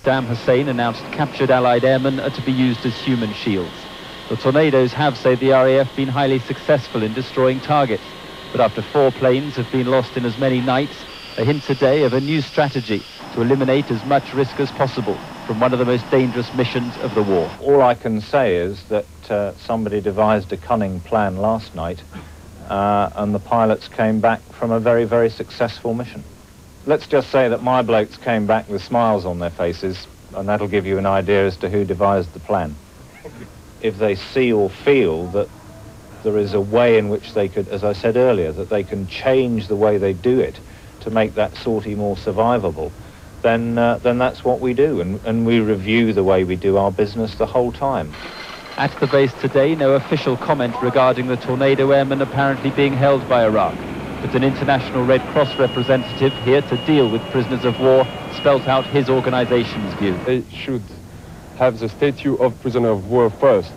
Saddam Hussein announced captured Allied airmen are to be used as human shields. The Tornadoes have, say the RAF, been highly successful in destroying targets. But after 4 planes have been lost in as many nights, a hint today of a new strategy to eliminate as much risk as possible from one of the most dangerous missions of the war. All I can say is that somebody devised a cunning plan last night and the pilots came back from a very, very successful mission. Let's just say that my blokes came back with smiles on their faces, and that'll give you an idea as to who devised the plan. If they see or feel that there is a way in which they could, as I said earlier, that they can change the way they do it to make that sortie more survivable, then that's what we do, and we review the way we do our business the whole time. At the base today, no official comment regarding the Tornado airmen apparently being held by Iraq. But an international Red Cross representative here to deal with prisoners of war spelt out his organization's view. They should have the status of prisoner of war first.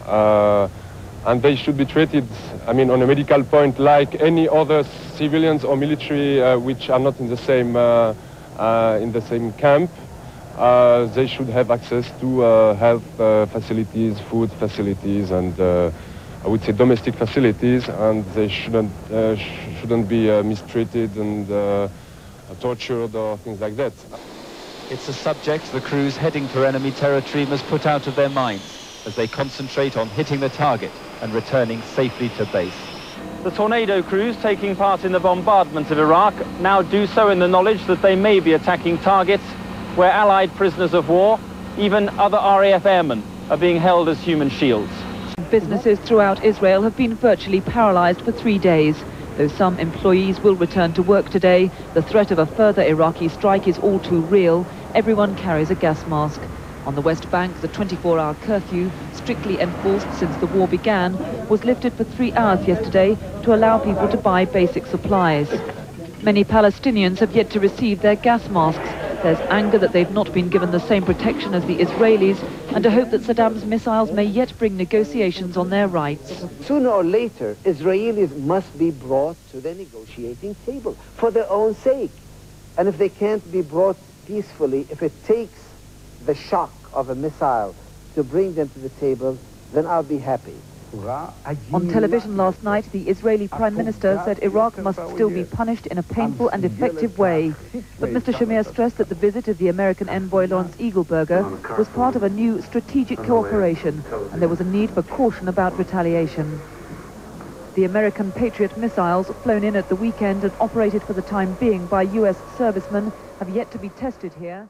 And they should be treated, on a medical point, like any other civilians or military which are not in the same camp. They should have access to health facilities, food facilities, and I would say domestic facilities, and they shouldn't be mistreated and tortured or things like that. It's a subject the crews heading for enemy territory must put out of their minds as they concentrate on hitting the target and returning safely to base. The Tornado crews taking part in the bombardment of Iraq now do so in the knowledge that they may be attacking targets where Allied prisoners of war, even other RAF airmen, are being held as human shields. Businesses throughout Israel have been virtually paralyzed for 3 days. Though some employees will return to work today, the threat of a further Iraqi strike is all too real. Everyone carries a gas mask. On the West Bank, the 24-hour curfew, strictly enforced since the war began, was lifted for 3 hours yesterday to allow people to buy basic supplies. Many Palestinians have yet to receive their gas masks. There's anger that they've not been given the same protection as the Israelis, and a hope that Saddam's missiles may yet bring negotiations on their rights. Sooner or later, Israelis must be brought to the negotiating table for their own sake. And if they can't be brought peacefully, if it takes the shock of a missile to bring them to the table, then I'll be happy. On television last night, the Israeli Prime Minister said Iraq must still be punished in a painful and effective way. But Mr. Shamir stressed that the visit of the American envoy Lawrence Eagleburger was part of a new strategic cooperation, and there was a need for caution about retaliation. The American Patriot missiles, flown in at the weekend and operated for the time being by US servicemen, have yet to be tested here.